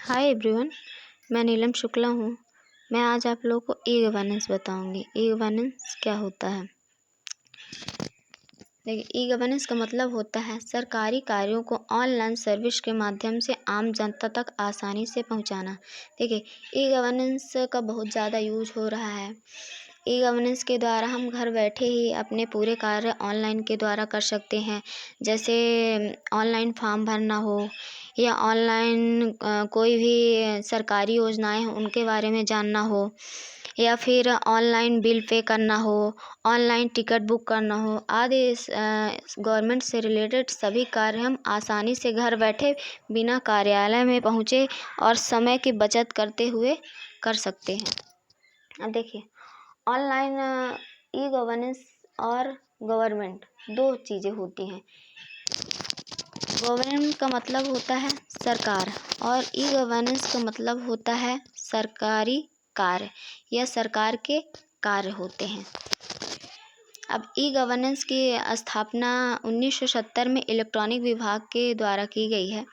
Hi everyone, मैं नीलम शुक्ला हूँ। मैं आज आप लोगों को ई गवर्नेंस बताऊँगी। ई गवर्नेंस क्या होता है? देखिए, ई गवर्नेंस का मतलब होता है सरकारी कार्यों को ऑनलाइन सर्विस के माध्यम से आम जनता तक आसानी से पहुँचाना। देखिए, ई गवर्नेंस का बहुत ज़्यादा यूज हो रहा है। ई गवर्नेंस के द्वारा हम घर बैठे ही अपने पूरे कार्य ऑनलाइन के द्वारा कर सकते हैं। जैसे ऑनलाइन फॉर्म भरना हो या ऑनलाइन कोई भी सरकारी योजनाएं हैं उनके बारे में जानना हो, या फिर ऑनलाइन बिल पे करना हो, ऑनलाइन टिकट बुक करना हो आदि गवर्नमेंट से रिलेटेड सभी कार्य हम आसानी से घर बैठे बिना कार्यालय में पहुँचे और समय की बचत करते हुए कर सकते हैं। अब देखिए, ऑनलाइन ई गवर्नेंस और गवर्नमेंट दो चीज़ें होती हैं। गवर्नमेंट का मतलब होता है सरकार और ई गवर्नेंस का मतलब होता है सरकारी कार्य या सरकार के कार्य होते हैं। अब ई गवर्नेंस की स्थापना 1970 में इलेक्ट्रॉनिक विभाग के द्वारा की गई है।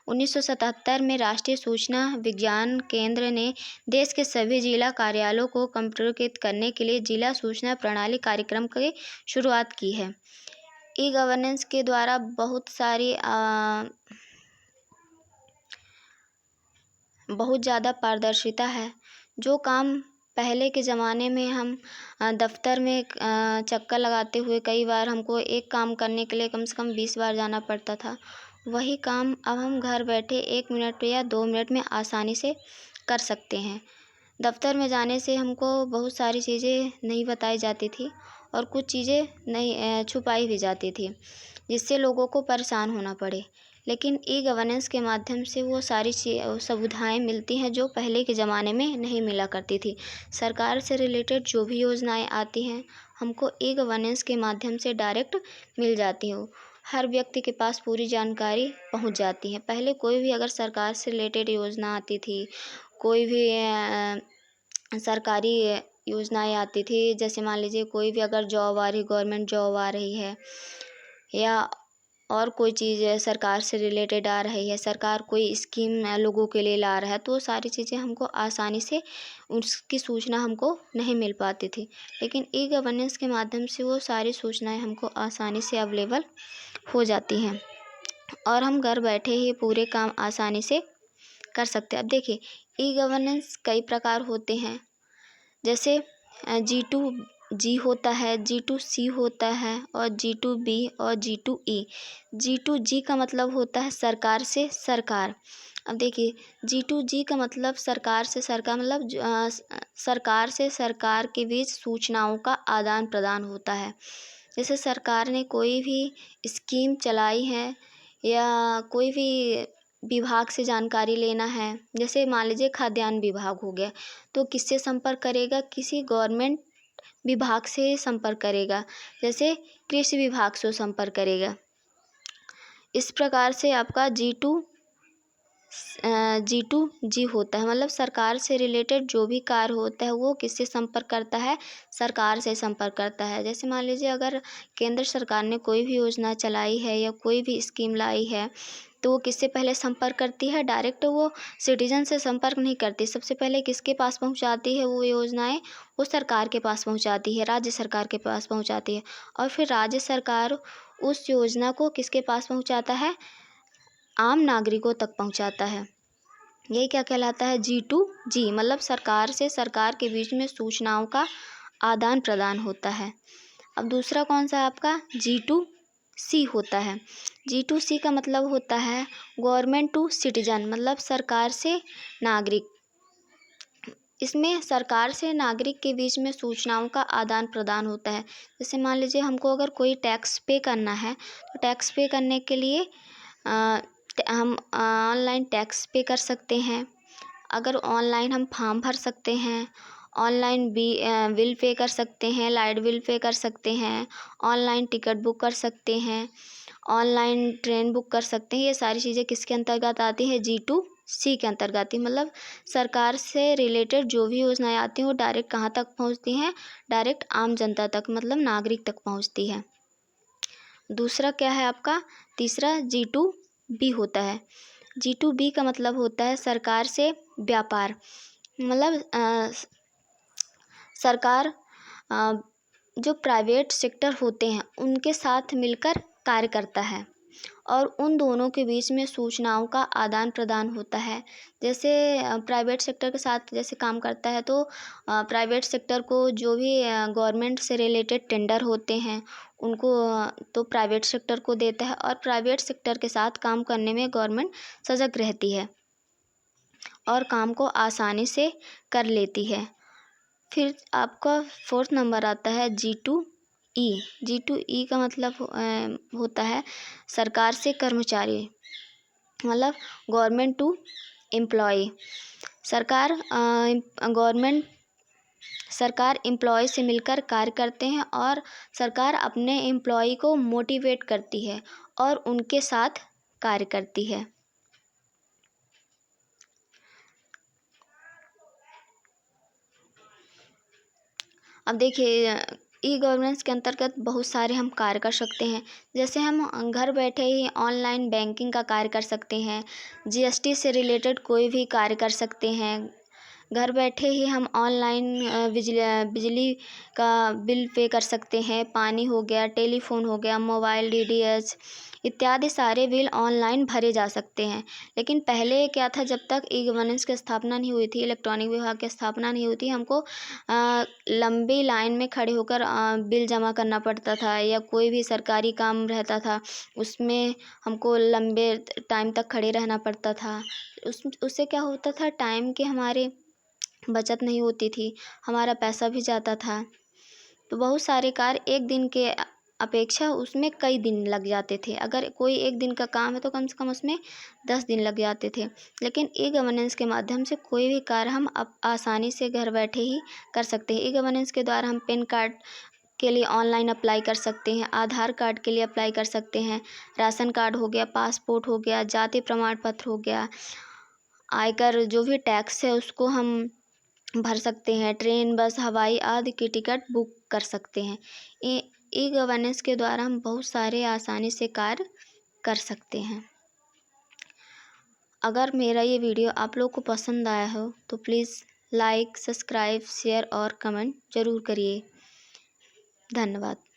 1977 में राष्ट्रीय सूचना विज्ञान केंद्र ने देश के सभी जिला कार्यालयों को कंप्यूटरीकृत करने के लिए जिला सूचना प्रणाली कार्यक्रम की शुरुआत की है। ई गवर्नेंस के द्वारा बहुत ज़्यादा पारदर्शिता है। जो काम पहले के ज़माने में हम दफ्तर में चक्कर लगाते हुए कई बार हमको एक काम करने के लिए कम से कम 20 बार जाना पड़ता था, वही काम अब हम घर बैठे 1 मिनट या 2 मिनट में आसानी से कर सकते हैं। दफ्तर में जाने से हमको बहुत सारी चीज़ें नहीं बताई जाती थी और कुछ चीज़ें नहीं छुपाई भी जाती थी, जिससे लोगों को परेशान होना पड़े। लेकिन ई गवर्नेंस के माध्यम से वो सारी सुविधाएँ मिलती हैं जो पहले के ज़माने में नहीं मिला करती थी। सरकार से रिलेटेड जो भी योजनाएँ आती हैं हमको ई गवर्नेंस के माध्यम से डायरेक्ट मिल जाती हो। हर व्यक्ति के पास पूरी जानकारी पहुंच जाती है। पहले कोई भी अगर सरकार से रिलेटेड योजना आती थी, कोई भी सरकारी योजनाएँ आती थी, जैसे मान लीजिए कोई भी अगर जॉब आ रही, गवर्नमेंट जॉब आ रही है या और कोई चीज़ सरकार से रिलेटेड आ रही है, सरकार कोई स्कीम लोगों के लिए ला रहा है, तो सारी चीज़ें हमको आसानी से उसकी सूचना हमको नहीं मिल पाती थी। लेकिन ई गवर्नेंस के माध्यम से वो सारी सूचनाएं हमको आसानी से अवेलेबल हो जाती हैं और हम घर बैठे ही पूरे काम आसानी से कर सकते हैं। अब देखिए, ई गवर्नेंस कई प्रकार होते हैं। जैसे G2G होता है, G2C होता है और G2B और G2E। G2G का मतलब होता है सरकार से सरकार। अब देखिए, G2G का मतलब सरकार से सरकार मतलब सरकार से सरकार के बीच सूचनाओं का आदान प्रदान होता है। जैसे सरकार ने कोई भी स्कीम चलाई है या कोई भी विभाग से जानकारी लेना है, जैसे मान लीजिए खाद्यान्न विभाग हो गया, तो किससे संपर्क करेगा? किसी गवर्नमेंट विभाग से संपर्क करेगा, जैसे कृषि विभाग से संपर्क करेगा। इस प्रकार से आपका G2G होता है, मतलब सरकार से रिलेटेड जो भी कार्य होता है वो किससे संपर्क करता है? सरकार से संपर्क करता है। जैसे मान लीजिए अगर केंद्र सरकार ने कोई भी योजना चलाई है या कोई भी स्कीम लाई है, तो वो किससे पहले संपर्क करती है? डायरेक्ट वो सिटीजन से संपर्क नहीं करती। सबसे पहले किसके पास पहुंचाती है वो योजनाएं? वो सरकार के पास पहुंचाती है, राज्य सरकार के पास पहुंचाती है और फिर राज्य सरकार उस योजना को किसके पास पहुंचाता है? आम नागरिकों तक पहुंचाता है। यही क्या कहलाता है? G2G, मतलब सरकार से सरकार के बीच में सूचनाओं का आदान प्रदान होता है। अब दूसरा कौन सा आपका G2C होता है। G2C का मतलब होता है गवर्नमेंट टू सिटीजन, मतलब सरकार से नागरिक। इसमें सरकार से नागरिक के बीच में सूचनाओं का आदान प्रदान होता है। जैसे मान लीजिए हमको अगर कोई टैक्स पे करना है, तो टैक्स पे करने के लिए हम ऑनलाइन टैक्स पे कर सकते हैं। अगर ऑनलाइन हम फॉर्म भर सकते हैं, ऑनलाइन बिल पे कर सकते हैं, लाइट बिल पे कर सकते हैं, ऑनलाइन टिकट बुक कर सकते हैं, ऑनलाइन ट्रेन बुक कर सकते हैं। ये सारी चीज़ें किसके अंतर्गत आती है? G2C के अंतर्गत आती है। मतलब सरकार से रिलेटेड जो भी योजनाएं आती हैं वो डायरेक्ट कहाँ तक पहुँचती हैं? डायरेक्ट आम जनता तक, मतलब नागरिक तक पहुँचती है। दूसरा क्या है आपका? तीसरा G2B होता है। G2B का मतलब होता है सरकार से व्यापार। मतलब सरकार जो प्राइवेट सेक्टर होते हैं उनके साथ मिलकर कार्य करता है और उन दोनों के बीच में सूचनाओं का आदान प्रदान होता है। जैसे प्राइवेट सेक्टर के साथ जैसे काम करता है तो प्राइवेट सेक्टर को जो भी गवर्नमेंट से रिलेटेड टेंडर होते हैं उनको तो प्राइवेट सेक्टर को देता है और प्राइवेट सेक्टर के साथ काम करने में गवर्नमेंट सजग रहती है और काम को आसानी से कर लेती है। फिर आपका 4th नंबर आता है G2E। G2E का मतलब होता है सरकार से कर्मचारी, मतलब गवर्नमेंट टू एम्प्लॉय। सरकार एम्प्लॉय से मिलकर कार्य करते हैं और सरकार अपने एम्प्लॉय को मोटिवेट करती है और उनके साथ कार्य करती है। अब देखिए ई गवर्नेंस के अंतर्गत बहुत सारे हम कार्य कर सकते हैं। जैसे हम घर बैठे ही ऑनलाइन बैंकिंग का कार्य कर सकते हैं, GST से रिलेटेड कोई भी कार्य कर सकते हैं। घर बैठे ही हम ऑनलाइन बिजली का बिल पे कर सकते हैं, पानी हो गया, टेलीफोन हो गया, मोबाइल DTH इत्यादि सारे बिल ऑनलाइन भरे जा सकते हैं। लेकिन पहले क्या था, जब तक ई गवर्नेंस की स्थापना नहीं हुई थी, इलेक्ट्रॉनिक विभाग की स्थापना नहीं हुई थी, हमको लंबी लाइन में खड़े होकर बिल जमा करना पड़ता था या कोई भी सरकारी काम रहता था उसमें हमको लंबे टाइम तक खड़े रहना पड़ता था। उससे क्या होता था, टाइम के हमारे बचत नहीं होती थी, हमारा पैसा भी जाता था। तो बहुत सारे कार्य एक दिन के अपेक्षा उसमें कई दिन लग जाते थे। अगर कोई एक दिन का काम है तो कम से कम उसमें 10 दिन लग जाते थे। लेकिन ई गवर्नेंस के माध्यम से कोई भी कार्य हम अब आसानी से घर बैठे ही कर सकते हैं। ई गवर्नेंस के द्वारा हम पैन कार्ड के लिए ऑनलाइन अप्लाई कर सकते हैं, आधार कार्ड के लिए अप्लाई कर सकते हैं, राशन कार्ड हो गया, पासपोर्ट हो गया, जाति प्रमाण पत्र हो गया, आयकर जो भी टैक्स है उसको हम भर सकते हैं, ट्रेन, बस, हवाई आदि की टिकट बुक कर सकते हैं। ई गवर्नेंस के द्वारा हम बहुत सारे आसानी से कार्य कर सकते हैं। अगर मेरा ये वीडियो आप लोग को पसंद आया हो तो प्लीज़ लाइक, सब्सक्राइब, शेयर और कमेंट ज़रूर करिए। धन्यवाद।